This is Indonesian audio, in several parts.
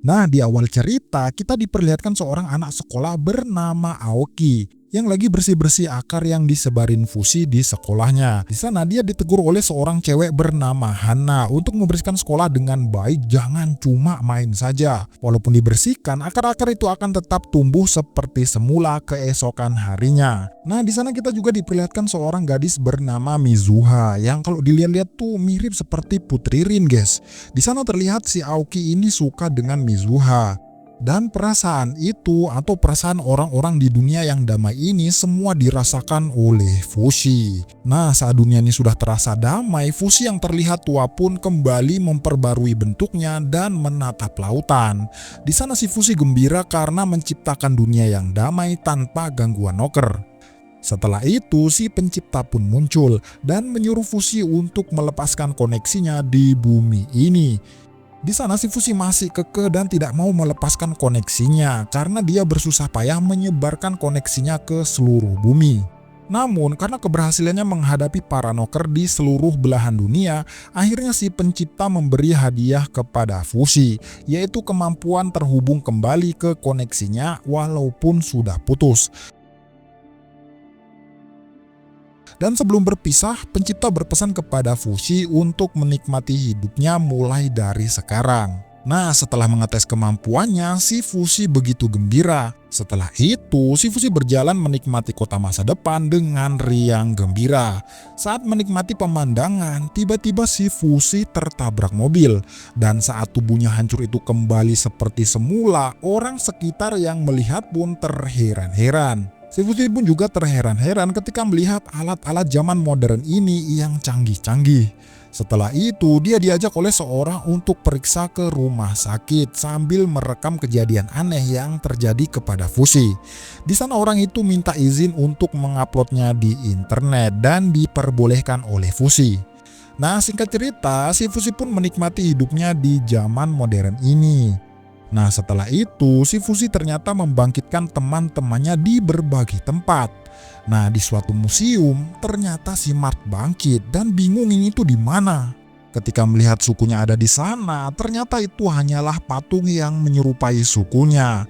Nah, di awal cerita kita diperlihatkan seorang anak sekolah bernama Aoki yang lagi bersih-bersih akar yang disebarin Fushi di sekolahnya. Di sana dia ditegur oleh seorang cewek bernama Hana untuk membersihkan sekolah dengan baik, jangan cuma main saja. Walaupun dibersihkan, akar-akar itu akan tetap tumbuh seperti semula keesokan harinya. Nah, di sana kita juga diperlihatkan seorang gadis bernama Mizuha yang kalau dilihat-lihat tuh mirip seperti Putri Rin, guys. Di sana terlihat si Aoki ini suka dengan Mizuha. Dan perasaan itu atau perasaan orang-orang di dunia yang damai ini semua dirasakan oleh Fushi. Nah, saat dunia ini sudah terasa damai, Fushi yang terlihat tua pun kembali memperbarui bentuknya dan menatap lautan. Di sana si Fushi gembira karena menciptakan dunia yang damai tanpa gangguan noker. Setelah itu, si pencipta pun muncul dan menyuruh Fushi untuk melepaskan koneksinya di bumi ini. Di sana si Fushi masih kekeh dan tidak mau melepaskan koneksinya karena dia bersusah payah menyebarkan koneksinya ke seluruh bumi. Namun karena keberhasilannya menghadapi para noker di seluruh belahan dunia, akhirnya si pencipta memberi hadiah kepada Fushi, yaitu kemampuan terhubung kembali ke koneksinya walaupun sudah putus. Dan sebelum berpisah, pencipta berpesan kepada Fushi untuk menikmati hidupnya mulai dari sekarang. Nah, setelah mengetes kemampuannya, si Fushi begitu gembira. Setelah itu, si Fushi berjalan menikmati kota masa depan dengan riang gembira. Saat menikmati pemandangan, tiba-tiba si Fushi tertabrak mobil. Dan saat tubuhnya hancur itu kembali seperti semula, orang sekitar yang melihat pun terheran-heran. Si Fushi pun juga terheran-heran ketika melihat alat-alat zaman modern ini yang canggih-canggih. Setelah itu, dia diajak oleh seorang untuk periksa ke rumah sakit sambil merekam kejadian aneh yang terjadi kepada Fushi. Di sana orang itu minta izin untuk menguploadnya di internet dan diperbolehkan oleh Fushi. Nah, singkat cerita, si Fushi pun menikmati hidupnya di zaman modern ini. Nah, setelah itu si Fushi ternyata membangkitkan teman-temannya di berbagai tempat. Nah, di suatu museum ternyata si Mart bangkit dan bingung ini tuh di mana. Ketika melihat sukunya ada di sana, ternyata itu hanyalah patung yang menyerupai sukunya.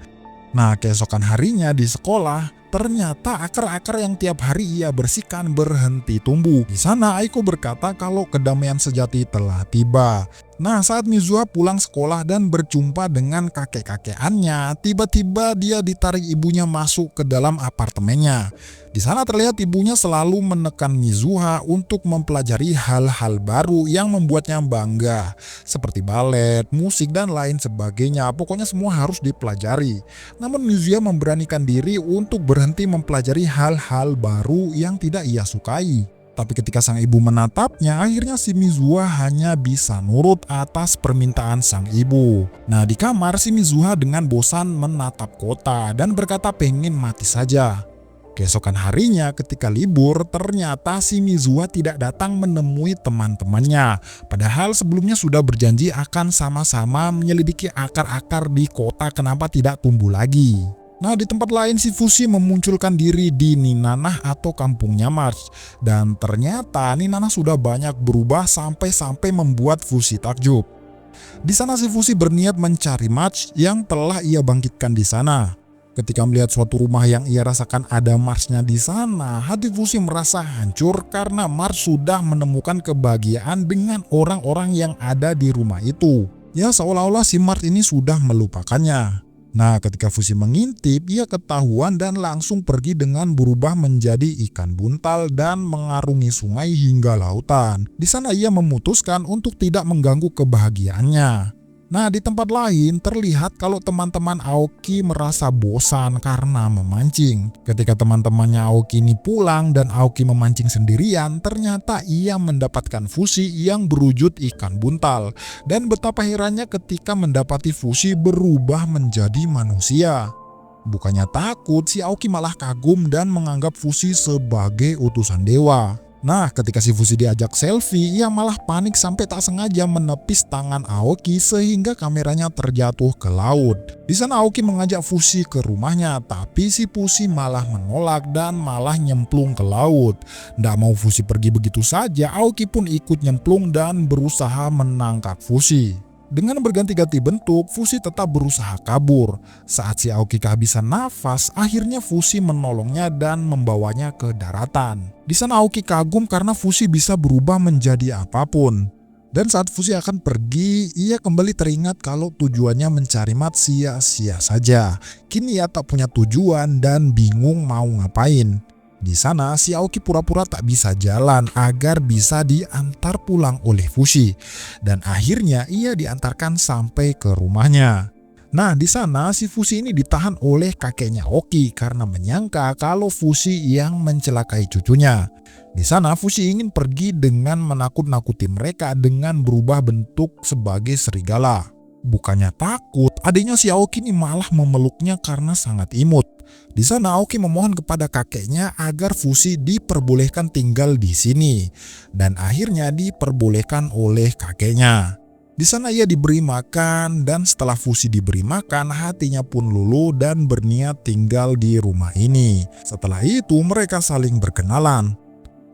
Nah, keesokan harinya di sekolah, ternyata akar-akar yang tiap hari ia bersihkan berhenti tumbuh. Di sana Aiko berkata kalau kedamaian sejati telah tiba. Nah, saat Mizuha pulang sekolah dan berjumpa dengan kakek-kakeannya, tiba-tiba dia ditarik ibunya masuk ke dalam apartemennya. Di sana terlihat ibunya selalu menekan Mizuha untuk mempelajari hal-hal baru yang membuatnya bangga, seperti balet, musik, dan lain sebagainya. Pokoknya semua harus dipelajari. Namun Mizuha memberanikan diri untuk berhenti mempelajari hal-hal baru yang tidak ia sukai. Tapi ketika sang ibu menatapnya, akhirnya si Mizuha hanya bisa nurut atas permintaan sang ibu. Nah, di kamar si Mizuha dengan bosan menatap kota dan berkata pengen mati saja. Keesokan harinya ketika libur, ternyata si Mizuha tidak datang menemui teman-temannya. Padahal sebelumnya sudah berjanji akan sama-sama menyelidiki akar-akar di kota kenapa tidak tumbuh lagi. Nah, di tempat lain si Fushi memunculkan diri di Ninanah atau kampungnya March. Dan ternyata Ninanah sudah banyak berubah sampai membuat Fushi takjub. Di sana si Fushi berniat mencari March yang telah ia bangkitkan di sana. Ketika melihat suatu rumah yang ia rasakan ada March-nya di sana, hati Fushi merasa hancur karena March sudah menemukan kebahagiaan dengan orang-orang yang ada di rumah itu. Ya, seolah-olah si March ini sudah melupakannya. Nah, ketika Fushi mengintip, ia ketahuan dan langsung pergi dengan berubah menjadi ikan buntal dan mengarungi sungai hingga lautan. Di sana ia memutuskan untuk tidak mengganggu kebahagiaannya. Nah, di tempat lain terlihat kalau teman-teman Aoki merasa bosan karena memancing. Ketika teman-temannya Aoki ini pulang dan Aoki memancing sendirian, ternyata ia mendapatkan Fushi yang berwujud ikan buntal. Dan betapa herannya ketika mendapati Fushi berubah menjadi manusia. Bukannya takut, si Aoki malah kagum dan menganggap Fushi sebagai utusan dewa. Nah, ketika si Fushi diajak selfie, ia malah panik sampai tak sengaja menepis tangan Aoki sehingga kameranya terjatuh ke laut. Di sana Aoki mengajak Fushi ke rumahnya, tapi si Fushi malah menolak dan malah nyemplung ke laut. Nggak mau Fushi pergi begitu saja, Aoki pun ikut nyemplung dan berusaha menangkap Fushi. Dengan berganti-ganti bentuk, Fushi tetap berusaha kabur. Saat si Aoki kehabisan nafas, akhirnya Fushi menolongnya dan membawanya ke daratan. Di sana Aoki kagum karena Fushi bisa berubah menjadi apapun. Dan saat Fushi akan pergi, ia kembali teringat kalau tujuannya mencari mat sia-sia saja. Kini ia tak punya tujuan dan bingung mau ngapain. Di sana si Aoki pura-pura tak bisa jalan agar bisa diantar pulang oleh Fushi. Dan akhirnya ia diantarkan sampai ke rumahnya. Nah, di sana si Fushi ini ditahan oleh kakeknya Aoki karena menyangka kalau Fushi yang mencelakai cucunya. Di sana Fushi ingin pergi dengan menakut-nakuti mereka dengan berubah bentuk sebagai serigala. Bukannya takut, adiknya si Aoki ini malah memeluknya karena sangat imut. Di sana Aoki memohon kepada kakeknya agar Fushi diperbolehkan tinggal di sini. Dan akhirnya diperbolehkan oleh kakeknya. Di sana ia diberi makan dan setelah Fushi diberi makan, hatinya pun luluh dan berniat tinggal di rumah ini. Setelah itu mereka saling berkenalan.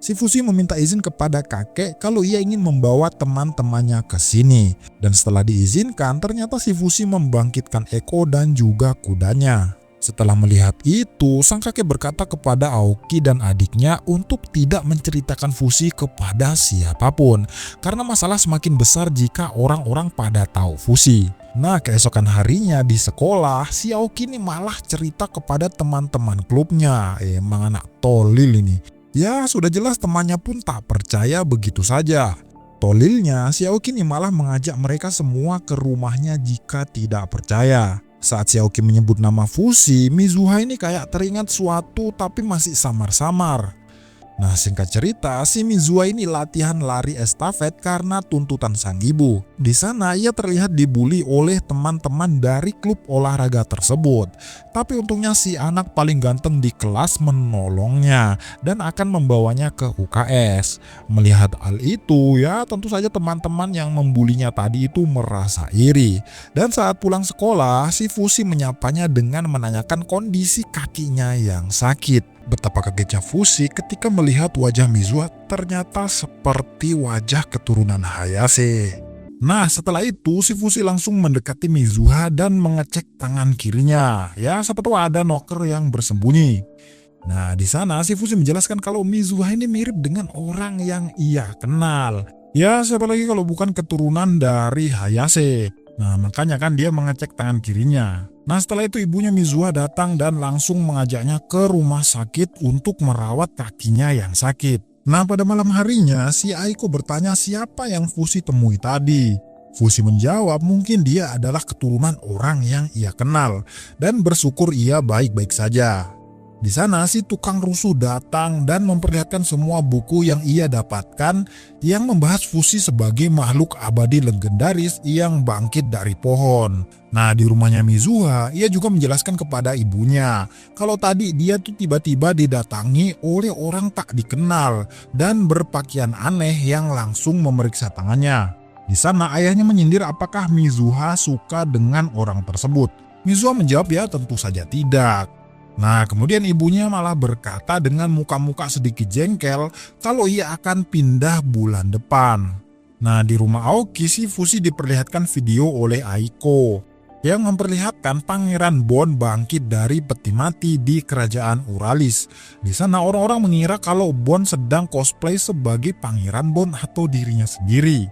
Si Fushi meminta izin kepada kakek kalau ia ingin membawa teman-temannya ke sini. Dan setelah diizinkan, ternyata si Fushi membangkitkan Eko dan juga kudanya. Setelah melihat itu, sang kakek berkata kepada Aoki dan adiknya untuk tidak menceritakan Fushi kepada siapapun. Karena masalah semakin besar jika orang-orang pada tahu Fushi. Nah, keesokan harinya di sekolah, si Aoki ini malah cerita kepada teman-teman klubnya. Emang anak tolil ini. Ya, sudah jelas temannya pun tak percaya begitu saja. Tolilnya, si Aoki ini malah mengajak mereka semua ke rumahnya jika tidak percaya. Saat si Aoki menyebut nama Fushi, Mizuha ini kayak teringat suatu tapi masih samar-samar. Nah, singkat cerita, si Mizuha ini latihan lari estafet karena tuntutan sang ibu. Di sana ia terlihat dibully oleh teman-teman dari klub olahraga tersebut. Tapi untungnya si anak paling ganteng di kelas menolongnya dan akan membawanya ke UKS. Melihat hal itu, ya tentu saja teman-teman yang membulinya tadi itu merasa iri. Dan saat pulang sekolah, si Fushi menyapanya dengan menanyakan kondisi kakinya yang sakit. Betapa kagetnya Fushi ketika melihat wajah Mizuha ternyata seperti wajah keturunan Hayase. Nah, setelah itu si Fushi langsung mendekati Mizuha dan mengecek tangan kirinya. Ya, siapa tahu ada noker yang bersembunyi. Nah, di sana si Fushi menjelaskan kalau Mizuha ini mirip dengan orang yang ia kenal. Ya, siapa lagi kalau bukan keturunan dari Hayase. Nah, makanya kan dia mengecek tangan kirinya. Nah, setelah itu ibunya Mizuha datang dan langsung mengajaknya ke rumah sakit untuk merawat kakinya yang sakit. Nah, pada malam harinya si Aiko bertanya siapa yang Fushi temui tadi. Fushi menjawab mungkin dia adalah keturunan orang yang ia kenal dan bersyukur ia baik-baik saja. Di sana si tukang rusuh datang dan memperlihatkan semua buku yang ia dapatkan yang membahas Fushi sebagai makhluk abadi legendaris yang bangkit dari pohon. Nah, di rumahnya Mizuha, ia juga menjelaskan kepada ibunya kalau tadi dia tuh tiba-tiba didatangi oleh orang tak dikenal dan berpakaian aneh yang langsung memeriksa tangannya. Di sana ayahnya menyindir apakah Mizuha suka dengan orang tersebut. Mizuha menjawab ya tentu saja tidak. Nah, kemudian ibunya malah berkata dengan muka-muka sedikit jengkel kalau ia akan pindah bulan depan. Nah, di rumah Aoki si Fushi diperlihatkan video oleh Aiko yang memperlihatkan Pangeran Bon bangkit dari peti mati di kerajaan Uralis. Di sana orang-orang mengira kalau Bon sedang cosplay sebagai Pangeran Bon atau dirinya sendiri.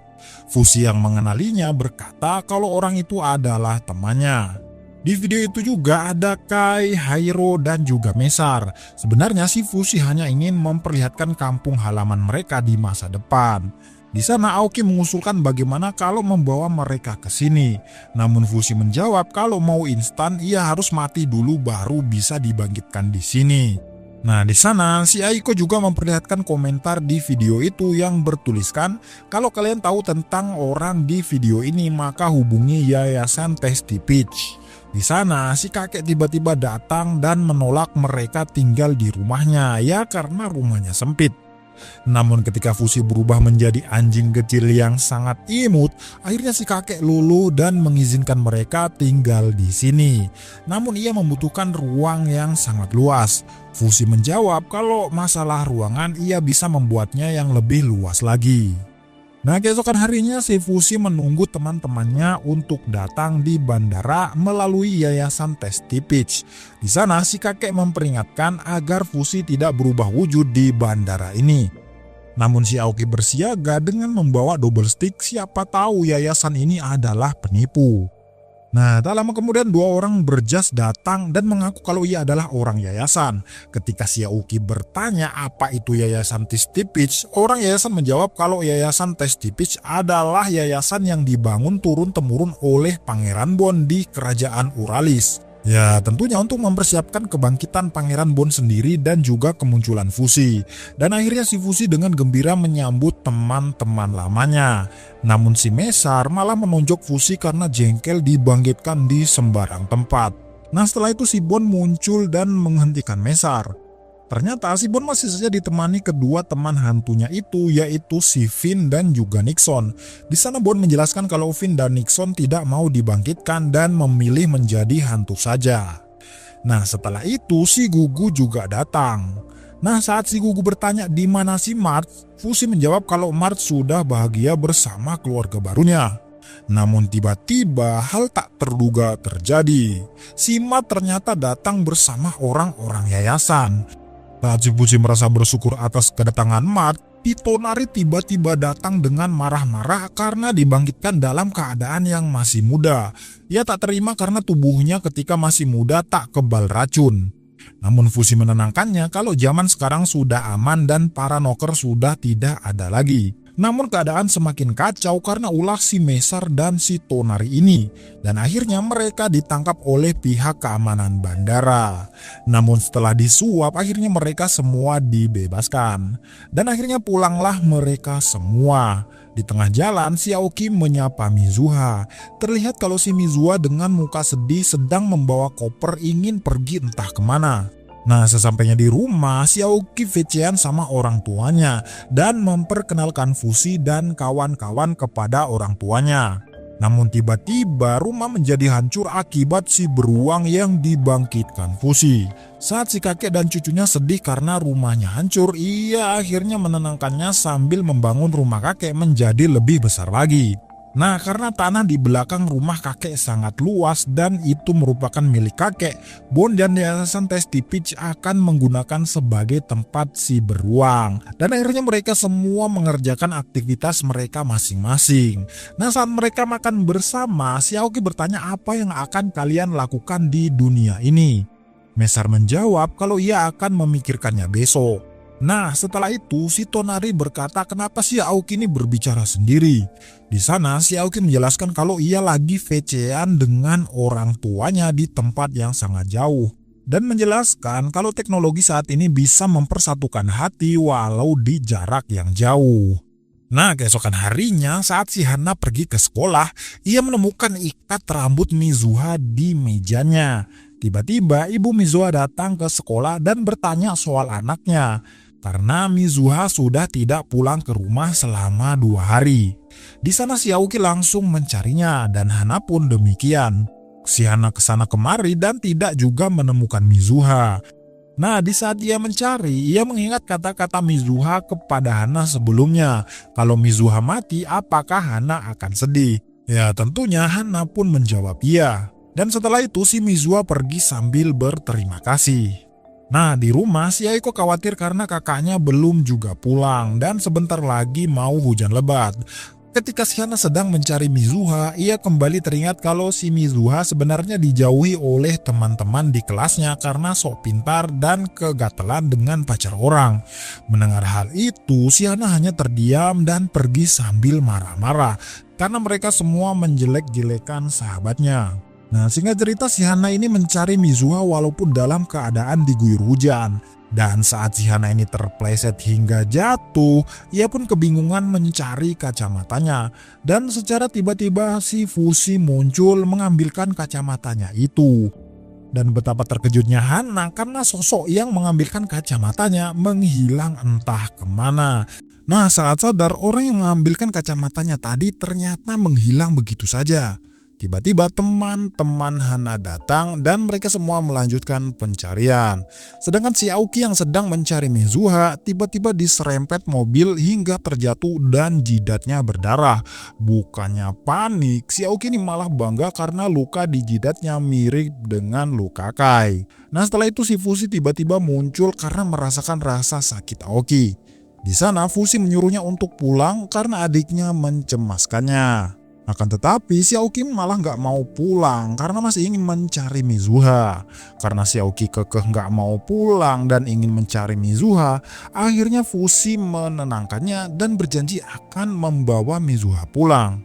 Fushi yang mengenalinya berkata kalau orang itu adalah temannya. Di video itu juga ada Kai, Hairo, dan juga Mesar. Sebenarnya si Fushi hanya ingin memperlihatkan kampung halaman mereka di masa depan. Di sana Aoki mengusulkan bagaimana kalau membawa mereka ke sini. Namun Fushi menjawab kalau mau instan ia harus mati dulu baru bisa dibangkitkan di sini. Nah, di sana si Aiko juga memperlihatkan komentar di video itu yang bertuliskan kalau kalian tahu tentang orang di video ini maka hubungi Yayasan Tasty Peach. Di sana si kakek tiba-tiba datang dan menolak mereka tinggal di rumahnya ya karena rumahnya sempit. Namun ketika Fushi berubah menjadi anjing kecil yang sangat imut, akhirnya si kakek luluh dan mengizinkan mereka tinggal di sini. Namun ia membutuhkan ruang yang sangat luas. Fushi menjawab kalau masalah ruangan ia bisa membuatnya yang lebih luas lagi. Nah, keesokan harinya si Fushi menunggu teman-temannya untuk datang di bandara melalui yayasan Tasty Peach. Di sana si kakek memperingatkan agar Fushi tidak berubah wujud di bandara ini. Namun si Aoki bersiaga dengan membawa double stick, siapa tahu yayasan ini adalah penipu. Nah, tak lama kemudian dua orang berjas datang dan mengaku kalau ia adalah orang yayasan. Ketika si Aoki bertanya apa itu yayasan Tasty Peach, orang yayasan menjawab kalau yayasan Tasty Peach adalah yayasan yang dibangun turun-temurun oleh Pangeran Bon di kerajaan Uralis. Ya, tentunya untuk mempersiapkan kebangkitan Pangeran Bon sendiri dan juga kemunculan Fushi. Dan akhirnya si Fushi dengan gembira menyambut teman-teman lamanya. Namun si Mesar malah menonjok Fushi karena jengkel dibangkitkan di sembarang tempat. Nah, setelah itu si Bon muncul dan menghentikan Mesar. Ternyata si Bon masih saja ditemani kedua teman hantunya itu, yaitu si Finn dan juga Nixon. Di sana Bon menjelaskan kalau Finn dan Nixon tidak mau dibangkitkan dan memilih menjadi hantu saja. Nah, setelah itu si Gugu juga datang. Nah, saat si Gugu bertanya di mana si Mart, Fushi menjawab kalau Mart sudah bahagia bersama keluarga barunya. Namun tiba-tiba hal tak terduga terjadi. Si Mart ternyata datang bersama orang-orang yayasan. Saat si Fushi merasa bersyukur atas kedatangan Mart, Hitonari tiba-tiba datang dengan marah-marah karena dibangkitkan dalam keadaan yang masih muda. Ia tak terima karena tubuhnya ketika masih muda tak kebal racun. Namun Fushi menenangkannya kalau zaman sekarang sudah aman dan para noker sudah tidak ada lagi. Namun keadaan semakin kacau karena ulah si Mesar dan si Tonari ini. Dan akhirnya mereka ditangkap oleh pihak keamanan bandara. Namun setelah disuap akhirnya mereka semua dibebaskan. Dan akhirnya pulanglah mereka semua. Di tengah jalan si Aoki menyapa Mizuha. Terlihat kalau si Mizuha dengan muka sedih sedang membawa koper ingin pergi entah kemana. Nah, sesampainya di rumah, si Aoki VC-an sama orang tuanya dan memperkenalkan Fushi dan kawan-kawan kepada orang tuanya. Namun tiba-tiba rumah menjadi hancur akibat si beruang yang dibangkitkan Fushi. Saat si kakek dan cucunya sedih karena rumahnya hancur, ia akhirnya menenangkannya sambil membangun rumah kakek menjadi lebih besar lagi. Nah, karena tanah di belakang rumah kakek sangat luas dan itu merupakan milik kakek, Bon dan yayasan Tasty Peach akan menggunakan sebagai tempat si beruang. Dan akhirnya mereka semua mengerjakan aktivitas mereka masing-masing. Nah, saat mereka makan bersama, si Aoki bertanya apa yang akan kalian lakukan di dunia ini. Mesar menjawab kalau ia akan memikirkannya besok. Nah, setelah itu si Tonari berkata kenapa si Aoki ini berbicara sendiri. Di sana si Aoki menjelaskan kalau ia lagi VC-an dengan orang tuanya di tempat yang sangat jauh. Dan menjelaskan kalau teknologi saat ini bisa mempersatukan hati walau di jarak yang jauh. Nah, keesokan harinya saat si Hana pergi ke sekolah, ia menemukan ikat rambut Mizuha di mejanya. Tiba-tiba ibu Mizuha datang ke sekolah dan bertanya soal anaknya. Karena Mizuha sudah tidak pulang ke rumah selama 2 hari. Di sana si Aoki langsung mencarinya dan Hana pun demikian. Si Hana kesana kemari dan tidak juga menemukan Mizuha. Nah, di saat ia mencari, ia mengingat kata-kata Mizuha kepada Hana sebelumnya. Kalau Mizuha mati, apakah Hana akan sedih? Ya, tentunya Hana pun menjawab iya. Dan setelah itu si Mizuha pergi sambil berterima kasih. Nah, di rumah si Aiko khawatir karena kakaknya belum juga pulang dan sebentar lagi mau hujan lebat. Ketika si Hana sedang mencari Mizuha, ia kembali teringat kalau si Mizuha sebenarnya dijauhi oleh teman-teman di kelasnya karena sok pintar dan kegatelan dengan pacar orang. Mendengar hal itu, si Hana hanya terdiam dan pergi sambil marah-marah karena mereka semua menjelek-jelekan sahabatnya. Nah, singkat cerita si Hana ini mencari Mizuha walaupun dalam keadaan diguyur hujan. Dan saat si Hana ini terpleset hingga jatuh, ia pun kebingungan mencari kacamatanya. Dan secara tiba-tiba si Fushi muncul mengambilkan kacamatanya itu. Dan betapa terkejutnya Hana karena sosok yang mengambilkan kacamatanya menghilang entah kemana. Nah, saat sadar orang yang mengambilkan kacamatanya tadi ternyata menghilang begitu saja. Tiba-tiba teman-teman Hana datang dan mereka semua melanjutkan pencarian. Sedangkan si Aoki yang sedang mencari Mizuha tiba-tiba diserempet mobil hingga terjatuh dan jidatnya berdarah. Bukannya panik, si Aoki ini malah bangga karena luka di jidatnya mirip dengan luka Kai. Nah setelah itu si Fushi tiba-tiba muncul karena merasakan rasa sakit Aoki. Di sana Fushi menyuruhnya untuk pulang karena adiknya mencemaskannya. Akan tetapi si Aoki malah nggak mau pulang karena masih ingin mencari Mizuha. Karena si Aoki kekeh nggak mau pulang dan ingin mencari Mizuha, akhirnya Fushi menenangkannya dan berjanji akan membawa Mizuha pulang.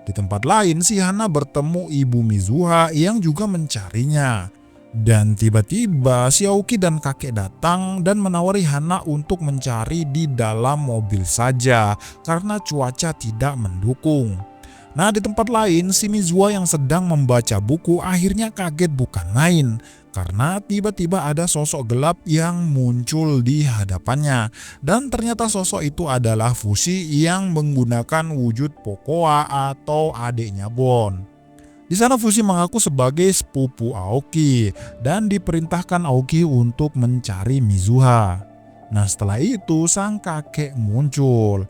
Di tempat lain si Hana bertemu ibu Mizuha yang juga mencarinya. Dan tiba-tiba si Aoki dan kakek datang dan menawari Hana untuk mencari di dalam mobil saja karena cuaca tidak mendukung. Nah di tempat lain si Mizuha yang sedang membaca buku akhirnya kaget bukan main karena tiba-tiba ada sosok gelap yang muncul di hadapannya dan ternyata sosok itu adalah Fushi yang menggunakan wujud Pocoa atau adiknya Bon. Di sana Fushi mengaku sebagai sepupu Aoki dan diperintahkan Aoki untuk mencari Mizuha. Nah setelah itu sang kakek muncul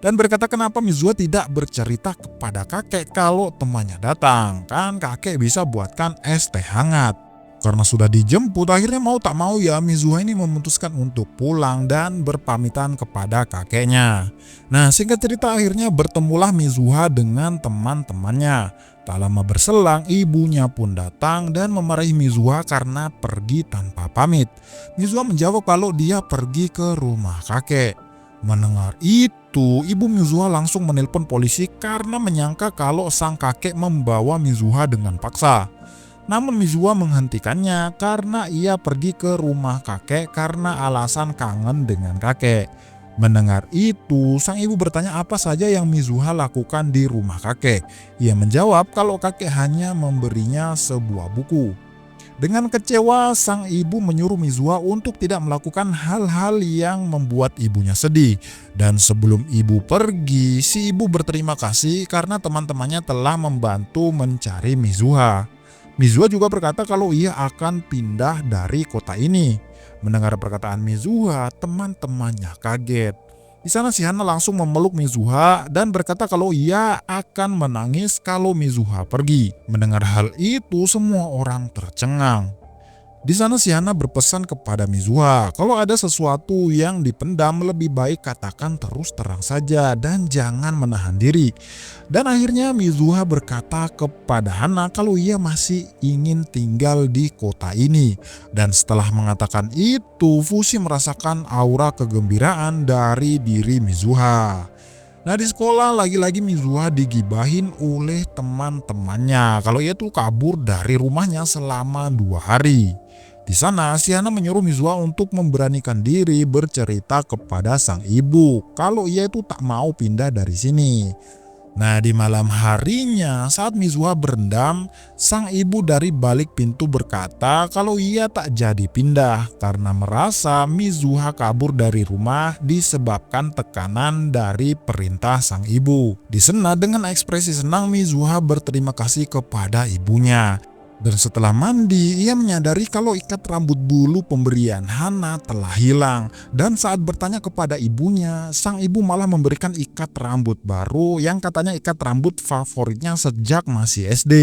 dan berkata kenapa Mizuha tidak bercerita kepada kakek kalau temannya datang. Kan kakek bisa buatkan es teh hangat. Karena sudah dijemput akhirnya mau tak mau ya Mizuha ini memutuskan untuk pulang dan berpamitan kepada kakeknya. Nah singkat cerita akhirnya bertemulah Mizuha dengan teman-temannya. Tak lama berselang ibunya pun datang dan memarahi Mizuha karena pergi tanpa pamit. Mizuha menjawab kalau dia pergi ke rumah kakek. Mendengar itu, ibu Mizuha langsung menelpon polisi karena menyangka kalau sang kakek membawa Mizuha dengan paksa. Namun Mizuha menghentikannya karena ia pergi ke rumah kakek karena alasan kangen dengan kakek. Mendengar itu, sang ibu bertanya apa saja yang Mizuha lakukan di rumah kakek. Ia menjawab kalau kakek hanya memberinya sebuah buku. Dengan kecewa, sang ibu menyuruh Mizuha untuk tidak melakukan hal-hal yang membuat ibunya sedih. Dan sebelum ibu pergi, si ibu berterima kasih karena teman-temannya telah membantu mencari Mizuha. Mizuha juga berkata kalau ia akan pindah dari kota ini. Mendengar perkataan Mizuha, teman-temannya kaget. Di sana si Hana langsung memeluk Mizuha dan berkata kalau ia akan menangis kalau Mizuha pergi. Mendengar hal itu semua orang tercengang. Di sana si Hana berpesan kepada Mizuha kalau ada sesuatu yang dipendam lebih baik katakan terus terang saja dan jangan menahan diri. Dan akhirnya Mizuha berkata kepada Hana kalau ia masih ingin tinggal di kota ini. Dan setelah mengatakan itu, Fushi merasakan aura kegembiraan dari diri Mizuha. Nah di sekolah lagi-lagi Mizuha digibahin oleh teman-temannya kalau ia tuh kabur dari rumahnya selama 2 hari. Di sana si Hana menyuruh Mizuha untuk memberanikan diri bercerita kepada sang ibu kalau ia itu tak mau pindah dari sini. Nah di malam harinya saat Mizuha berendam, sang ibu dari balik pintu berkata kalau ia tak jadi pindah karena merasa Mizuha kabur dari rumah disebabkan tekanan dari perintah sang ibu. Di sana dengan ekspresi senang Mizuha berterima kasih kepada ibunya. Dan setelah mandi, ia menyadari kalau ikat rambut bulu pemberian Hana telah hilang. Dan saat bertanya kepada ibunya, sang ibu malah memberikan ikat rambut baru yang katanya ikat rambut favoritnya sejak masih SD.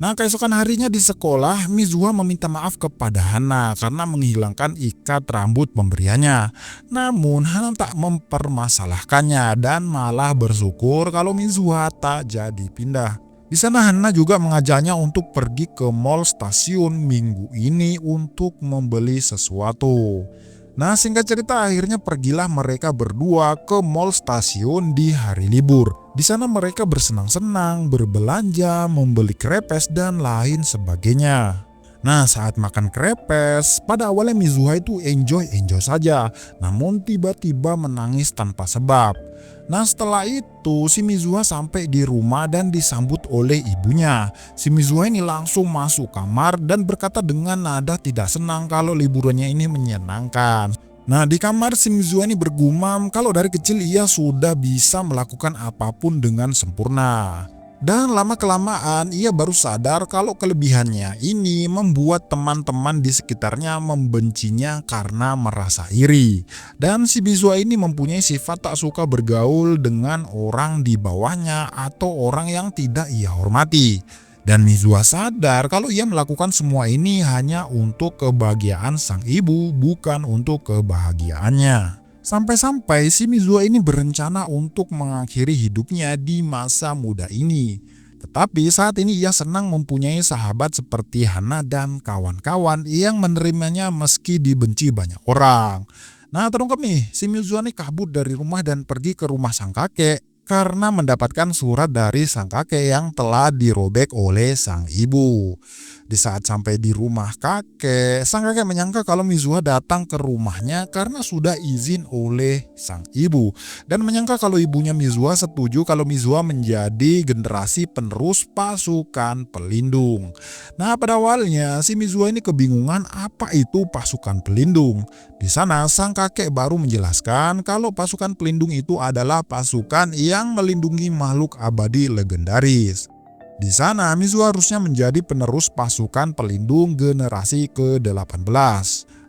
Nah keesokan harinya di sekolah, Mizuha meminta maaf kepada Hana karena menghilangkan ikat rambut pemberiannya. Namun Hana tak mempermasalahkannya dan malah bersyukur kalau Mizuha tak jadi pindah. Di sana Hana juga mengajaknya untuk pergi ke mall stasiun minggu ini untuk membeli sesuatu. Nah singkat cerita akhirnya pergilah mereka berdua ke mall stasiun di hari libur. Di sana mereka bersenang-senang, berbelanja, membeli krepes dan lain sebagainya. Nah saat makan krepes, pada awalnya Mizuha itu enjoy saja, namun tiba-tiba menangis tanpa sebab. Nah setelah itu si Mizuha sampai di rumah dan disambut oleh ibunya. Si Mizuha ini langsung masuk kamar dan berkata dengan nada tidak senang kalau liburannya ini menyenangkan. Nah di kamar si Mizuha ini bergumam kalau dari kecil ia sudah bisa melakukan apapun dengan sempurna. Dan lama-kelamaan ia baru sadar kalau kelebihannya ini membuat teman-teman di sekitarnya membencinya karena merasa iri. Dan si Mizua ini mempunyai sifat tak suka bergaul dengan orang di bawahnya atau orang yang tidak ia hormati. Dan Mizua sadar kalau ia melakukan semua ini hanya untuk kebahagiaan sang ibu, bukan untuk kebahagiaannya. Sampai-sampai si Mizua ini berencana untuk mengakhiri hidupnya di masa muda ini. Tetapi saat ini ia senang mempunyai sahabat seperti Hana dan kawan-kawan yang menerimanya meski dibenci banyak orang. Nah, terungkap nih, si Mizua nih kabur dari rumah dan pergi ke rumah sang kakek karena mendapatkan surat dari sang kakek yang telah dirobek oleh sang ibu. Di saat sampai di rumah kakek, sang kakek menyangka kalau Mizua datang ke rumahnya karena sudah izin oleh sang ibu. Dan menyangka kalau ibunya Mizua setuju kalau Mizua menjadi generasi penerus pasukan pelindung. Nah, pada awalnya si Mizua ini kebingungan apa itu pasukan pelindung. Di sana sang kakek baru menjelaskan kalau pasukan pelindung itu adalah pasukan yang melindungi makhluk abadi legendaris. Di sana Mizua harusnya menjadi penerus pasukan pelindung generasi ke-18.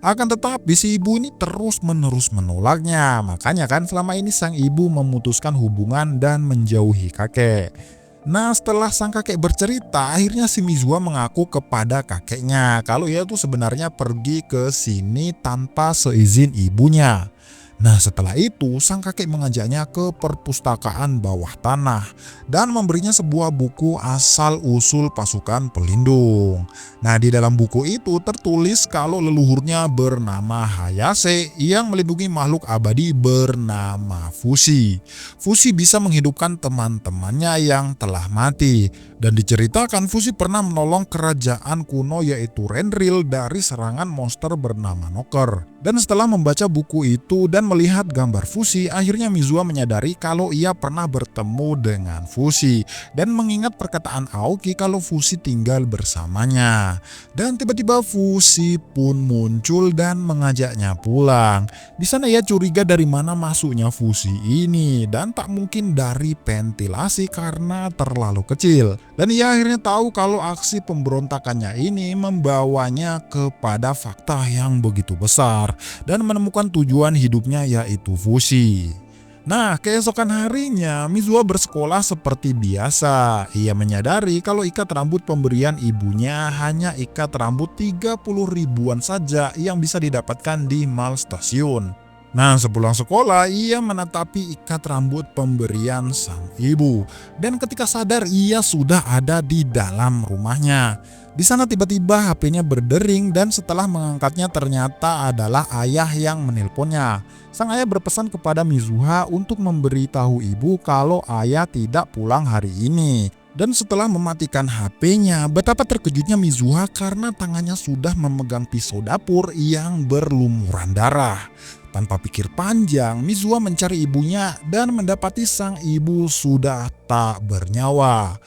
Akan tetapi si ibu ini terus-menerus menolaknya. Makanya kan selama ini sang ibu memutuskan hubungan dan menjauhi kakek. Nah, setelah sang kakek bercerita, akhirnya si Mizua mengaku kepada kakeknya kalau ia tuh sebenarnya pergi ke sini tanpa seizin ibunya. Nah, setelah itu sang kakek mengajaknya ke perpustakaan bawah tanah dan memberinya sebuah buku asal-usul pasukan pelindung. Nah, di dalam buku itu tertulis kalau leluhurnya bernama Hayase yang melindungi makhluk abadi bernama Fushi. Fushi bisa menghidupkan teman-temannya yang telah mati. Dan diceritakan Fushi pernah menolong kerajaan kuno yaitu Renril dari serangan monster bernama Noker. Dan setelah membaca buku itu dan melihat gambar Fushi, akhirnya Mizua menyadari kalau ia pernah bertemu dengan Fushi dan mengingat perkataan Aoki kalau Fushi tinggal bersamanya. Dan tiba-tiba Fushi pun muncul dan mengajaknya pulang. Di sana ia curiga dari mana masuknya Fushi ini dan tak mungkin dari ventilasi karena terlalu kecil. Dan ia akhirnya tahu kalau aksi pemberontakannya ini membawanya kepada fakta yang begitu besar dan menemukan tujuan hidupnya yaitu Fushi. Nah, keesokan harinya Mizua bersekolah seperti biasa. Ia menyadari kalau ikat rambut pemberian ibunya hanya ikat rambut 30 ribuan saja yang bisa didapatkan di mall stasiun. Nah, sepulang sekolah ia menatapi ikat rambut pemberian sang ibu. Dan ketika sadar ia sudah ada di dalam rumahnya. Di sana tiba-tiba HP-nya berdering dan setelah mengangkatnya ternyata adalah ayah yang menelponnya. Sang ayah berpesan kepada Mizuha untuk memberitahu ibu kalau ayah tidak pulang hari ini. Dan setelah mematikan HP-nya, betapa terkejutnya Mizuha karena tangannya sudah memegang pisau dapur yang berlumuran darah. Tanpa pikir panjang, Mizuha mencari ibunya dan mendapati sang ibu sudah tak bernyawa.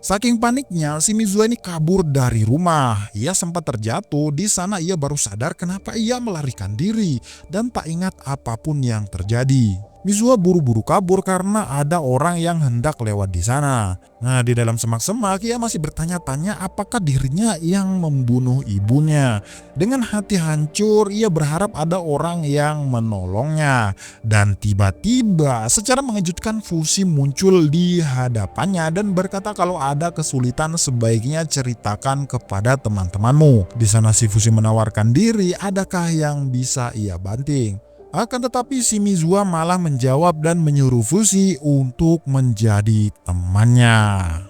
Saking paniknya, si Mizuha ini kabur dari rumah. Ia sempat terjatuh, di sana ia baru sadar kenapa ia melarikan diri dan tak ingat apapun yang terjadi. Mizuha buru-buru kabur karena ada orang yang hendak lewat di sana. Nah, di dalam semak-semak ia masih bertanya-tanya apakah dirinya yang membunuh ibunya. Dengan hati hancur ia berharap ada orang yang menolongnya. Dan tiba-tiba secara mengejutkan Fushi muncul di hadapannya dan berkata kalau ada kesulitan sebaiknya ceritakan kepada teman-temanmu. Di sana si Fushi menawarkan diri, adakah yang bisa ia banting? Akan tetapi si Mizuha malah menjawab dan menyuruh Fushi untuk menjadi temannya.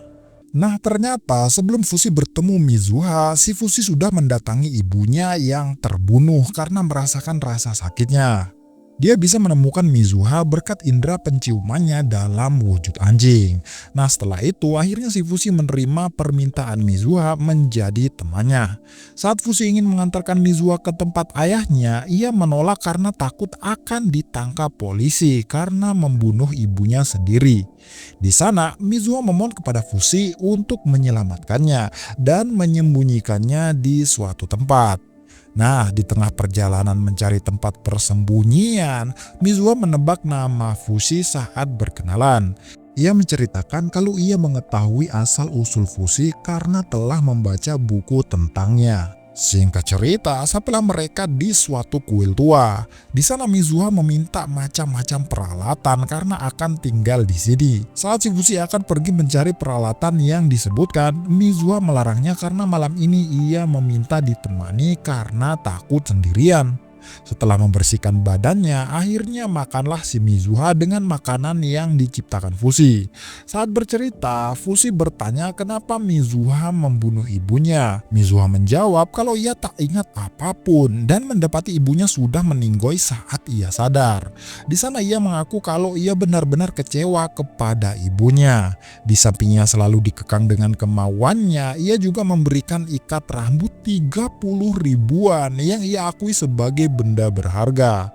Nah, ternyata sebelum Fushi bertemu Mizuha, si Fushi sudah mendatangi ibunya yang terbunuh karena merasakan rasa sakitnya. Dia bisa menemukan Mizuha berkat indera penciumannya dalam wujud anjing. Nah, setelah itu akhirnya si Fushi menerima permintaan Mizuha menjadi temannya. Saat Fushi ingin mengantarkan Mizuha ke tempat ayahnya, ia menolak karena takut akan ditangkap polisi karena membunuh ibunya sendiri. Di sana, Mizuha memohon kepada Fushi untuk menyelamatkannya dan menyembunyikannya di suatu tempat. Nah, di tengah perjalanan mencari tempat persembunyian, Mizuha menebak nama Fushi saat berkenalan. Ia menceritakan kalau ia mengetahui asal-usul fusi karena telah membaca buku tentangnya. Singkat cerita, sampailah mereka di suatu kuil tua. Di sana Mizuha meminta macam-macam peralatan karena akan tinggal di sini. Saat si Fushi akan pergi mencari peralatan yang disebutkan, Mizuha melarangnya karena malam ini ia meminta ditemani karena takut sendirian. Setelah membersihkan badannya, akhirnya makanlah si Mizuha dengan makanan yang diciptakan Fushi. Saat bercerita, Fushi bertanya kenapa Mizuha membunuh ibunya. Mizuha menjawab kalau ia tak ingat apapun dan mendapati ibunya sudah meninggoy saat ia sadar. Di sana ia mengaku kalau ia benar-benar kecewa kepada ibunya. Di sampingnya selalu dikekang dengan kemauannya, ia juga memberikan ikat rambut 30 ribuan yang ia akui sebagai benda berharga.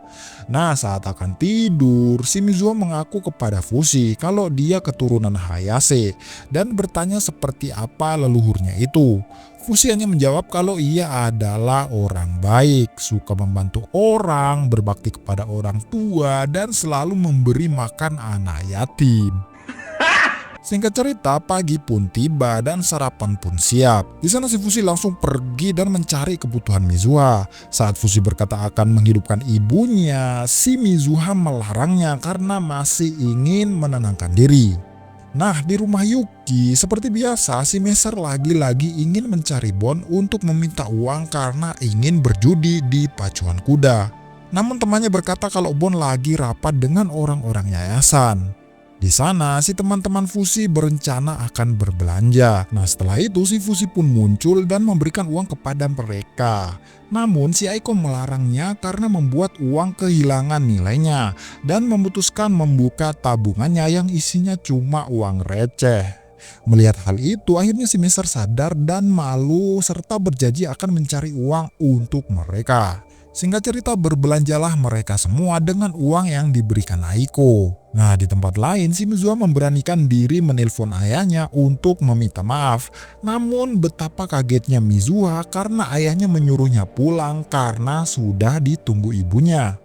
Nah, saat akan tidur, si Mizuha mengaku kepada Fushi kalau dia keturunan Hayase dan bertanya seperti apa leluhurnya itu. Fushi hanya menjawab kalau ia adalah orang baik, suka membantu orang, berbakti kepada orang tua, dan selalu memberi makan anak yatim. Singkat cerita, pagi pun tiba dan sarapan pun siap. Di sana si Fushi langsung pergi dan mencari kebutuhan Mizuha. Saat Fushi berkata akan menghidupkan ibunya, si Mizuha melarangnya karena masih ingin menenangkan diri. Nah, di rumah Yuki, seperti biasa, si Meser lagi-lagi ingin mencari Bon untuk meminta uang karena ingin berjudi di pacuan kuda. Namun temannya berkata kalau Bon lagi rapat dengan orang-orang yayasan. Di sana, si teman-teman Fushi berencana akan berbelanja. Nah, setelah itu si Fushi pun muncul dan memberikan uang kepada mereka. Namun, si Aiko melarangnya karena membuat uang kehilangan nilainya dan memutuskan membuka tabungannya yang isinya cuma uang receh. Melihat hal itu, akhirnya si Meser sadar dan malu serta berjanji akan mencari uang untuk mereka. Singkat cerita, berbelanjalah mereka semua dengan uang yang diberikan Aiko. Nah, di tempat lain, si Mizuha memberanikan diri menelpon ayahnya untuk meminta maaf. Namun betapa kagetnya Mizuha karena ayahnya menyuruhnya pulang karena sudah ditunggu ibunya.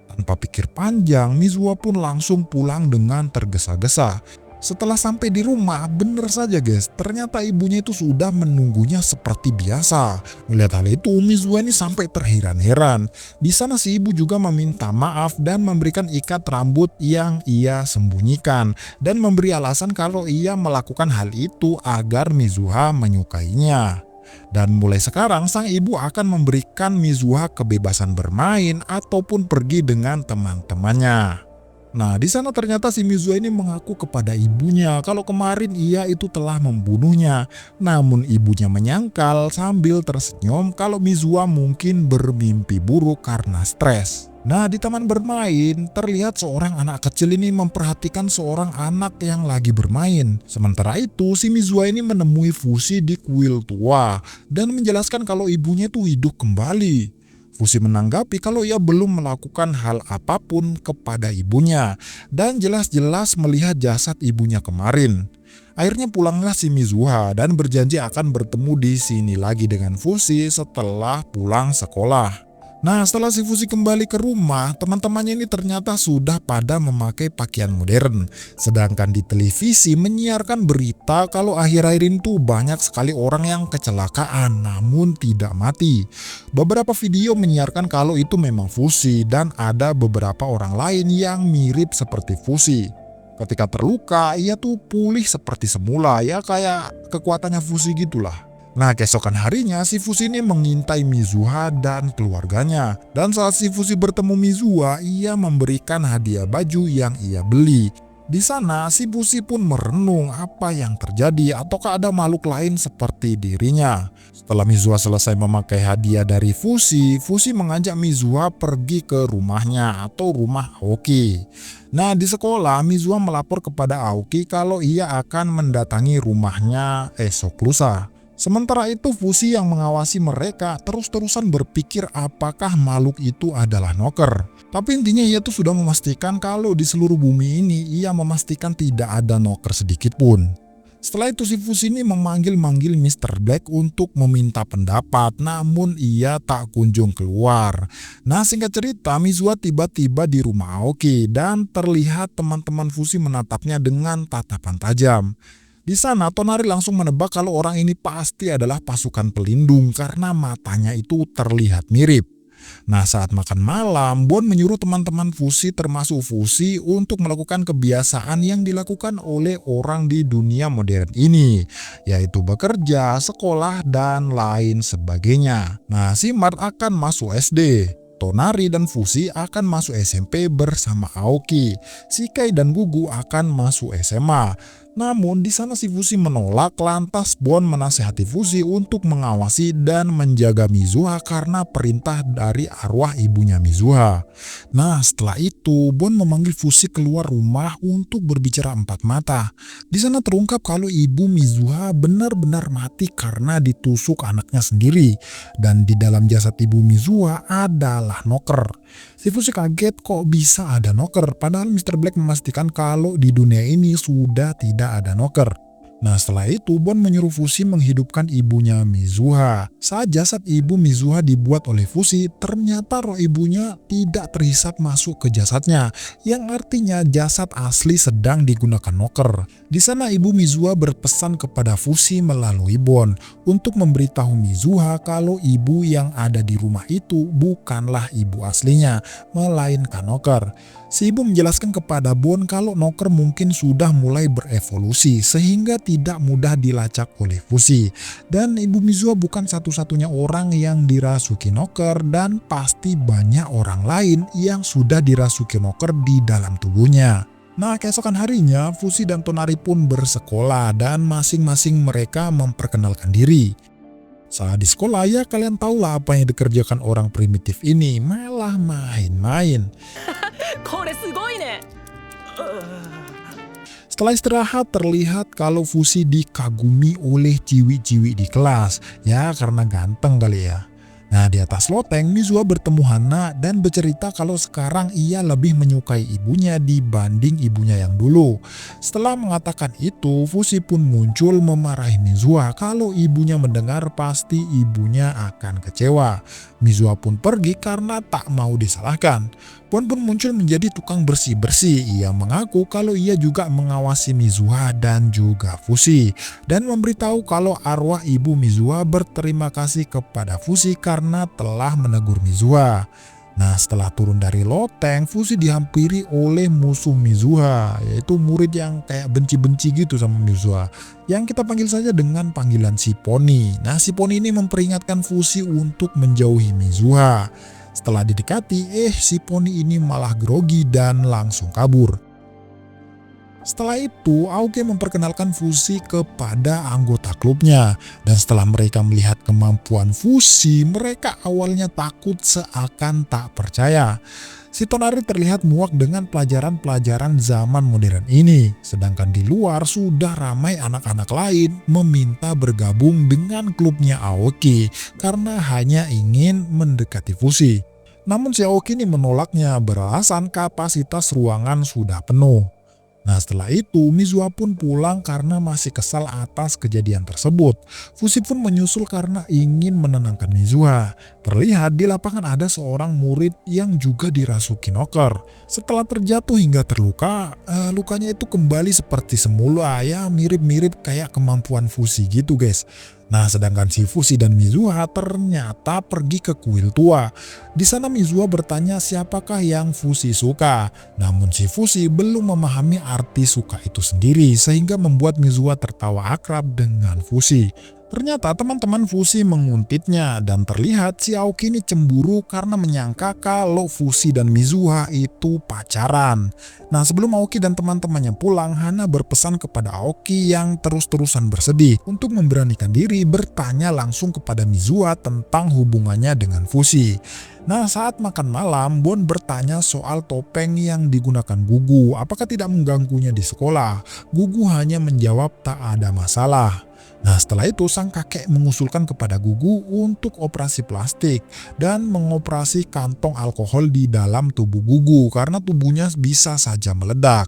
Tanpa pikir panjang, Mizuha pun langsung pulang dengan tergesa-gesa. Setelah sampai di rumah, bener saja guys, ternyata ibunya itu sudah menunggunya seperti biasa. Melihat hal itu, Mizuha ini sampai terheran-heran. Di sana si ibu juga meminta maaf dan memberikan ikat rambut yang ia sembunyikan. Dan memberi alasan kalau ia melakukan hal itu agar Mizuha menyukainya. Dan mulai sekarang, sang ibu akan memberikan Mizuha kebebasan bermain ataupun pergi dengan teman-temannya. Nah, di sana ternyata si Mizuha ini mengaku kepada ibunya kalau kemarin ia itu telah membunuhnya. Namun ibunya menyangkal sambil tersenyum kalau Mizuha mungkin bermimpi buruk karena stres. Nah, di taman bermain, terlihat seorang anak kecil ini memperhatikan seorang anak yang lagi bermain. Sementara itu, si Mizuha ini menemui Fushi di kuil tua dan menjelaskan kalau ibunya itu hidup kembali. Fushi menanggapi kalau ia belum melakukan hal apapun kepada ibunya dan jelas-jelas melihat jasad ibunya kemarin. Akhirnya pulanglah si Mizuha dan berjanji akan bertemu di sini lagi dengan Fushi setelah pulang sekolah. Nah, setelah si Fushi kembali ke rumah, teman-temannya ini ternyata sudah pada memakai pakaian modern. Sedangkan di televisi menyiarkan berita kalau akhir-akhir ini tuh banyak sekali orang yang kecelakaan namun tidak mati. Beberapa video menyiarkan kalau itu memang Fushi dan ada beberapa orang lain yang mirip seperti Fushi. Ketika terluka, ia tuh pulih seperti semula, ya kayak kekuatannya Fushi gitulah. Nah, keesokan harinya si Fushi ini mengintai Mizuha dan keluarganya. Dan saat si Fushi bertemu Mizuha, ia memberikan hadiah baju yang ia beli. Di sana si Fushi pun merenung apa yang terjadi ataukah ada makhluk lain seperti dirinya. Setelah Mizuha selesai memakai hadiah dari Fushi, Fushi mengajak Mizuha pergi ke rumahnya atau rumah Aoki. Nah, di sekolah Mizuha melapor kepada Aoki kalau ia akan mendatangi rumahnya esok lusa. Sementara itu Fushi yang mengawasi mereka terus-terusan berpikir apakah makhluk itu adalah Noker. Tapi intinya ia tuh sudah memastikan kalau di seluruh bumi ini ia memastikan tidak ada Noker sedikit pun. Setelah itu si Fushi ini memanggil-manggil Mr. Black untuk meminta pendapat, namun ia tak kunjung keluar. Nah, singkat cerita, Mizuha tiba-tiba di rumah Aoki dan terlihat teman-teman Fushi menatapnya dengan tatapan tajam. Di sana, Tonari langsung menebak kalau orang ini pasti adalah pasukan pelindung karena matanya itu terlihat mirip. Nah, saat makan malam, Bon menyuruh teman-teman Fushi termasuk Fushi untuk melakukan kebiasaan yang dilakukan oleh orang di dunia modern ini, yaitu bekerja, sekolah, dan lain sebagainya. Nah, si Mart akan masuk SD. Tonari dan Fushi akan masuk SMP bersama Aoki. Si Kai dan Gugu akan masuk SMA. Namun di sana si Fushi menolak, lantas Bon menasihati Fushi untuk mengawasi dan menjaga Mizuha karena perintah dari arwah ibunya Mizuha. Nah, setelah itu Bon memanggil Fushi keluar rumah untuk berbicara empat mata. Di sana terungkap kalau ibu Mizuha benar-benar mati karena ditusuk anaknya sendiri, dan di dalam jasad ibu Mizuha adalah noker. Si Fushi kaget kok bisa ada noker, padahal Mr. Black memastikan kalau di dunia ini sudah tidak ada noker. Nah, setelah itu Bon menyuruh Fushi menghidupkan ibunya Mizuha. Saat jasad ibu Mizuha dibuat oleh Fushi, ternyata roh ibunya tidak terhisap masuk ke jasadnya, yang artinya jasad asli sedang digunakan noker. Di sana ibu Mizuha berpesan kepada Fushi melalui Bon untuk memberitahu Mizuha kalau ibu yang ada di rumah itu bukanlah ibu aslinya, melainkan noker. Si ibu menjelaskan kepada Bon kalau noker mungkin sudah mulai berevolusi sehingga tidak mudah dilacak oleh Fushi. Dan ibu Mizuha bukan satu-satunya orang yang dirasuki noker, dan pasti banyak orang lain yang sudah dirasuki noker di dalam tubuhnya. Nah, keesokan harinya Fushi dan Tonari pun bersekolah dan masing-masing mereka memperkenalkan diri. Saat di sekolah ya kalian tahulah apa yang dikerjakan orang primitif ini, malah main-main. Setelah istirahat terlihat kalau Fushi dikagumi oleh ciwi-ciwi di kelas, ya karena ganteng kali ya. Nah, di atas loteng Mizuha bertemu Hana dan bercerita kalau sekarang ia lebih menyukai ibunya dibanding ibunya yang dulu. Setelah mengatakan itu, Fushi pun muncul memarahi Mizuha kalau ibunya mendengar pasti ibunya akan kecewa. Mizuha pun pergi karena tak mau disalahkan. Bon pun muncul menjadi tukang bersih-bersih. Ia mengaku kalau ia juga mengawasi Mizuha dan juga Fushi, dan memberitahu kalau arwah ibu Mizuha berterima kasih kepada Fushi karena telah menegur Mizuha. Nah, setelah turun dari loteng, Fushi dihampiri oleh musuh Mizuha, yaitu murid yang kayak benci-benci gitu sama Mizuha, yang kita panggil saja dengan panggilan si Pony. Nah, si Pony ini memperingatkan Fushi untuk menjauhi Mizuha. Setelah didekati, si Pony ini malah grogi dan langsung kabur. Setelah itu, Aoki memperkenalkan Fushi kepada anggota klubnya. Dan setelah mereka melihat kemampuan Fushi, mereka awalnya takut seakan tak percaya. Si Tonari terlihat muak dengan pelajaran-pelajaran zaman modern ini. Sedangkan di luar sudah ramai anak-anak lain meminta bergabung dengan klubnya Aoki karena hanya ingin mendekati Fushi. Namun si Aoki ini menolaknya beralasan kapasitas ruangan sudah penuh. Nah, setelah itu Mizuha pun pulang karena masih kesal atas kejadian tersebut. Fushi pun menyusul karena ingin menenangkan Mizuha. Terlihat di lapangan ada seorang murid yang juga dirasuki noker. Setelah terjatuh hingga terluka, lukanya itu kembali seperti semula, ya mirip-mirip kayak kemampuan Fushi gitu guys. Nah, sedangkan si Fushi dan Mizuha ternyata pergi ke kuil tua. Di sana Mizuha bertanya siapakah yang Fushi suka. Namun si Fushi belum memahami arti suka itu sendiri sehingga membuat Mizuha tertawa akrab dengan Fushi. Ternyata teman-teman Fushi menguntitnya dan terlihat si Aoki ini cemburu karena menyangka kalau Fushi dan Mizuha itu pacaran. Nah, sebelum Aoki dan teman-temannya pulang, Hana berpesan kepada Aoki yang terus-terusan bersedih untuk memberanikan diri bertanya langsung kepada Mizuha tentang hubungannya dengan Fushi. Nah, saat makan malam, Bon bertanya soal topeng yang digunakan Gugu, apakah tidak mengganggunya di sekolah. Gugu hanya menjawab tak ada masalah. Nah, setelah itu sang kakek mengusulkan kepada Gugu untuk operasi plastik dan mengoperasi kantong alkohol di dalam tubuh Gugu karena tubuhnya bisa saja meledak.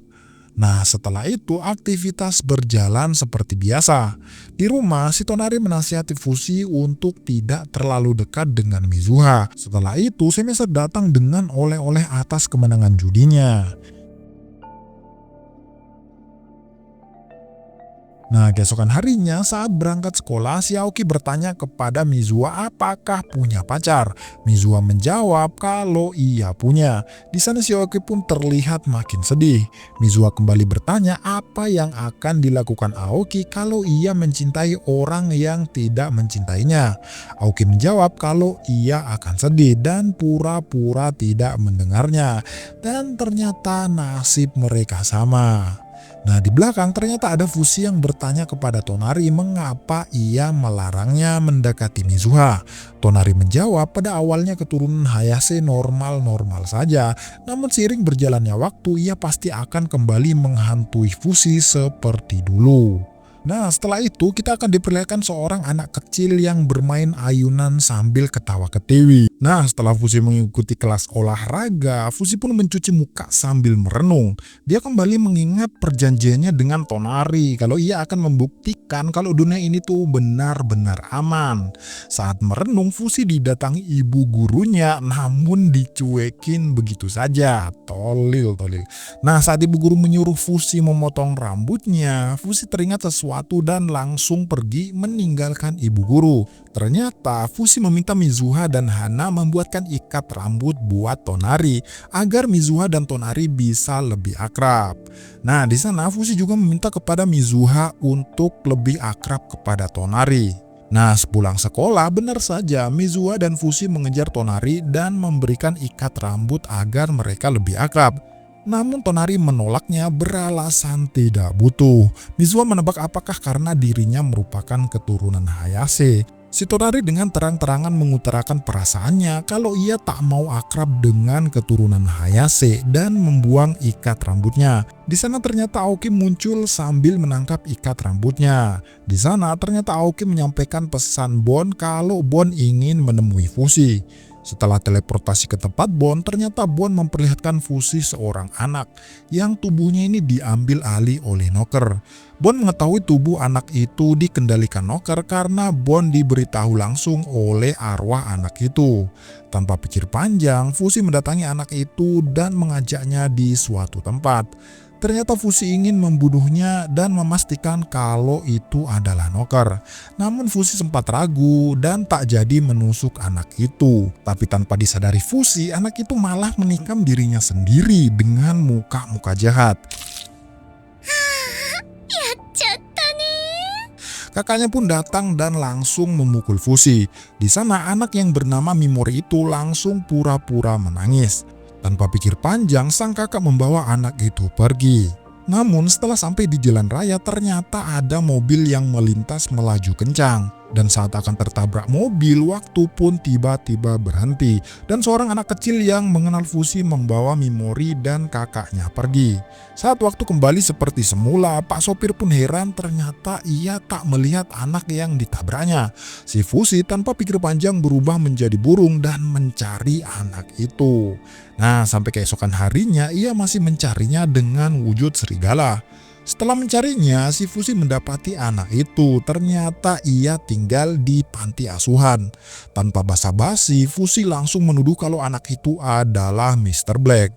Nah, setelah itu aktivitas berjalan seperti biasa. Di rumah, si Tonari menasihati Fushi untuk tidak terlalu dekat dengan Mizuha. Setelah itu, Semester datang dengan oleh-oleh atas kemenangan judinya. Nah, keesokan harinya saat berangkat sekolah, si Aoki bertanya kepada Mizuha apakah punya pacar. Mizuha menjawab kalau iya punya. Di sana si Aoki pun terlihat makin sedih. Mizuha kembali bertanya apa yang akan dilakukan Aoki kalau ia mencintai orang yang tidak mencintainya. Aoki menjawab kalau ia akan sedih dan pura-pura tidak mendengarnya. Dan ternyata nasib mereka sama. Nah, di belakang ternyata ada Fushi yang bertanya kepada Tonari mengapa ia melarangnya mendekati Mizuha. Tonari menjawab pada awalnya keturunan Hayase normal-normal saja, namun seiring berjalannya waktu ia pasti akan kembali menghantui Fushi seperti dulu. Nah, setelah itu kita akan diperlihatkan seorang anak kecil yang bermain ayunan sambil ketawa ketiwi. Nah, setelah Fushi mengikuti kelas olahraga, Fushi pun mencuci muka sambil merenung. Dia kembali mengingat perjanjiannya dengan Tonari kalau ia akan membuktikan kalau dunia ini tuh benar-benar aman. Saat merenung, Fushi didatangi ibu gurunya namun dicuekin begitu saja. Tolil. Nah, saat ibu guru menyuruh Fushi memotong rambutnya, Fushi teringat sesuatu dan langsung pergi meninggalkan ibu guru. Ternyata Fushi meminta Mizuha dan Hana membuatkan ikat rambut buat Tonari agar Mizuha dan Tonari bisa lebih akrab. Nah, di sana Fushi juga meminta kepada Mizuha untuk lebih akrab kepada Tonari. Nah, sepulang sekolah benar saja Mizuha dan Fushi mengejar Tonari dan memberikan ikat rambut agar mereka lebih akrab. Namun Tonari menolaknya beralasan tidak butuh. Mizuha menebak apakah karena dirinya merupakan keturunan Hayase. Si Tonari dengan terang-terangan mengutarakan perasaannya kalau ia tak mau akrab dengan keturunan Hayase dan membuang ikat rambutnya. Di sana ternyata Aoki muncul sambil menangkap ikat rambutnya. Di sana ternyata Aoki menyampaikan pesan Bon kalau Bon ingin menemui Fushi. Setelah teleportasi ke tempat Bon, ternyata Bon memperlihatkan Fushi seorang anak yang tubuhnya ini diambil alih oleh Noker. Bon mengetahui tubuh anak itu dikendalikan Noker karena Bon diberitahu langsung oleh arwah anak itu. Tanpa pikir panjang, Fushi mendatangi anak itu dan mengajaknya di suatu tempat. Ternyata Fushi ingin membunuhnya dan memastikan kalau itu adalah Noker. Namun Fushi sempat ragu dan tak jadi menusuk anak itu. Tapi tanpa disadari Fushi, anak itu malah menikam dirinya sendiri dengan muka-muka jahat. Kakaknya pun datang dan langsung memukul Fushi. Di sana anak yang bernama Mimori itu langsung pura-pura menangis. Tanpa pikir panjang, sang kakak membawa anak itu pergi. Namun setelah sampai di jalan raya ternyata ada mobil yang melintas melaju kencang. Dan saat akan tertabrak mobil, waktu pun tiba-tiba berhenti. Dan seorang anak kecil yang mengenal Fushi membawa Mimori dan kakaknya pergi. Saat waktu kembali seperti semula, Pak sopir pun heran ternyata ia tak melihat anak yang ditabraknya. Si Fushi tanpa pikir panjang berubah menjadi burung dan mencari anak itu. Nah, sampai keesokan harinya ia masih mencarinya dengan wujud serigala. Setelah mencarinya, si Fushi mendapati anak itu. Ternyata ia tinggal di panti asuhan. Tanpa basa-basi, Fushi langsung menuduh kalau anak itu adalah Mr. Black.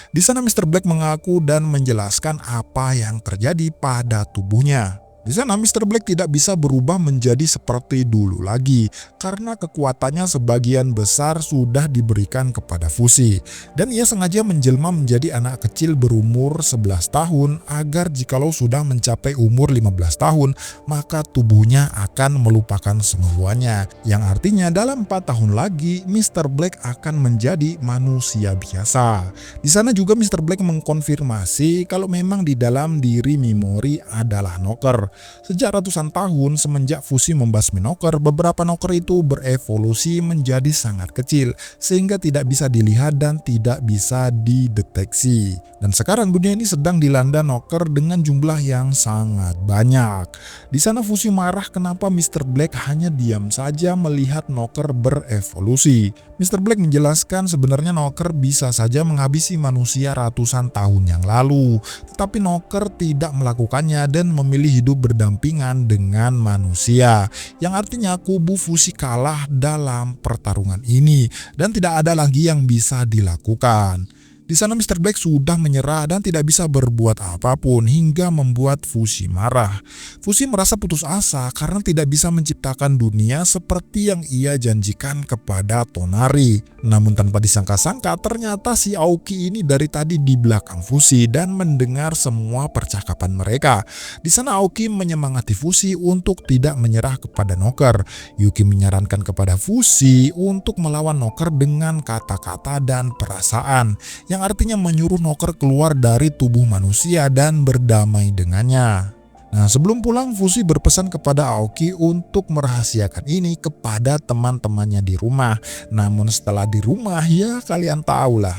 Di sana Mr. Black mengaku dan menjelaskan apa yang terjadi pada tubuhnya. Di sana Mr. Black tidak bisa berubah menjadi seperti dulu lagi karena kekuatannya sebagian besar sudah diberikan kepada Fushi. Dan ia sengaja menjelma menjadi anak kecil berumur 11 tahun agar jikalau sudah mencapai umur 15 tahun maka tubuhnya akan melupakan semuanya. Yang artinya dalam 4 tahun lagi Mr. Black akan menjadi manusia biasa. Di sana juga Mr. Black mengkonfirmasi kalau memang di dalam diri Mimori adalah Noker. Sejak ratusan tahun semenjak Fushi membasmi Noker, beberapa Noker itu berevolusi menjadi sangat kecil sehingga tidak bisa dilihat dan tidak bisa dideteksi. Dan sekarang dunia ini sedang dilanda Noker dengan jumlah yang sangat banyak. Di sana Fushi marah kenapa Mr. Black hanya diam saja melihat Noker berevolusi. Mr. Black menjelaskan sebenarnya Knocker bisa saja menghabisi manusia ratusan tahun yang lalu, tetapi Knocker tidak melakukannya dan memilih hidup berdampingan dengan manusia, yang artinya kubu Fushi kalah dalam pertarungan ini dan tidak ada lagi yang bisa dilakukan. Di sana Mr. Black sudah menyerah dan tidak bisa berbuat apapun hingga membuat Fushi marah. Fushi merasa putus asa karena tidak bisa menciptakan dunia seperti yang ia janjikan kepada Tonari. Namun tanpa disangka-sangka ternyata si Aoki ini dari tadi di belakang Fushi dan mendengar semua percakapan mereka. Di sana Aoki menyemangati Fushi untuk tidak menyerah kepada Knocker. Yuki menyarankan kepada Fushi untuk melawan Knocker dengan kata-kata dan perasaan, yang artinya menyuruh Knocker keluar dari tubuh manusia dan berdamai dengannya. Nah, sebelum pulang Fushi berpesan kepada Aoki untuk merahasiakan ini kepada teman-temannya di rumah. Namun setelah di rumah ya kalian tahulah.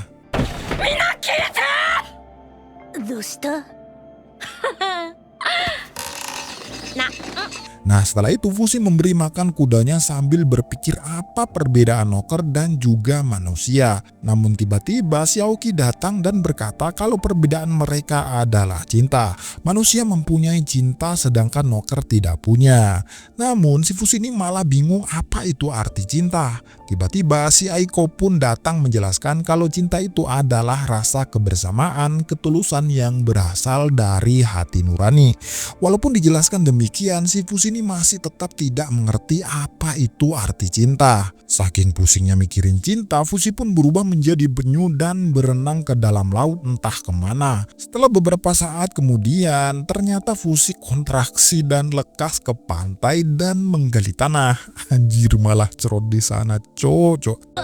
Nah, setelah itu Fushi memberi makan kudanya sambil berpikir apa perbedaan Knocker dan juga manusia. Namun tiba-tiba si Aoki datang dan berkata kalau perbedaan mereka adalah cinta. Manusia mempunyai cinta sedangkan Knocker tidak punya. Namun si Fushi ini malah bingung apa itu arti cinta. Tiba-tiba si Aiko pun datang menjelaskan kalau cinta itu adalah rasa kebersamaan, ketulusan yang berasal dari hati nurani. Walaupun dijelaskan demikian, si Fushi ini masih tetap tidak mengerti apa itu arti cinta. Saking pusingnya mikirin cinta, Fushi pun berubah menjadi penyu dan berenang ke dalam laut entah kemana. Setelah beberapa saat kemudian, ternyata Fushi kontraksi dan lekas ke pantai dan menggali tanah. Anjir, malah cerot di sana, cocok.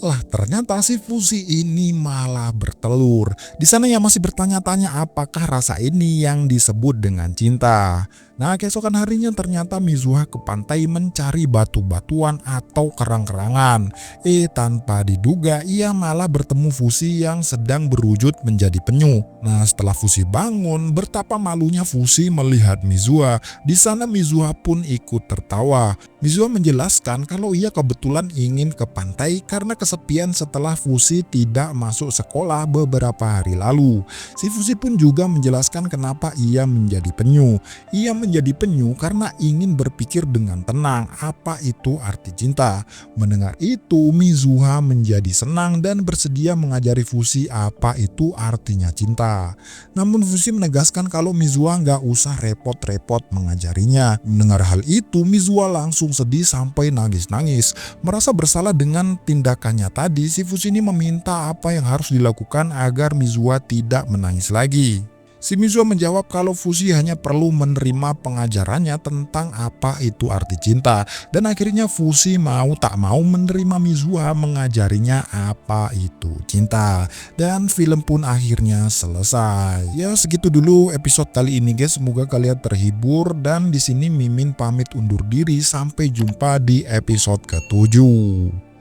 Lah, ternyata si Fushi ini malah bertelur. Di sana ia masih bertanya-tanya apakah rasa ini yang disebut dengan cinta. Nah, keesokan harinya ternyata Mizuha ke pantai mencari batu-batuan atau kerang-kerangan. Tanpa diduga ia malah bertemu Fushi yang sedang berwujud menjadi penyu. Nah, setelah Fushi bangun, betapa malunya Fushi melihat Mizuha. Di sana Mizuha pun ikut tertawa. Mizuha menjelaskan kalau ia kebetulan ingin ke pantai karena kesepian setelah Fushi tidak masuk sekolah beberapa hari lalu. Si Fushi pun juga menjelaskan kenapa ia menjadi penyu. Ia menjadi penyu karena ingin berpikir dengan tenang apa itu arti cinta. Mendengar itu, Mizuha menjadi senang dan bersedia mengajari Fushi apa itu artinya cinta. Namun Fushi menegaskan kalau Mizuha nggak usah repot-repot mengajarinya. Mendengar hal itu, Mizuha langsung sedih sampai nangis-nangis. Merasa bersalah dengan tindakannya tadi, si Fushi ini meminta apa yang harus dilakukan agar Mizuha tidak menangis lagi. Si Mizuha menjawab kalau Fushi hanya perlu menerima pengajarannya tentang apa itu arti cinta. Dan akhirnya Fushi mau tak mau menerima Mizuha mengajarinya apa itu cinta. Dan film pun akhirnya selesai. Ya, segitu dulu episode kali ini guys. Semoga kalian terhibur dan di sini Mimin pamit undur diri. Sampai jumpa di episode ke-7.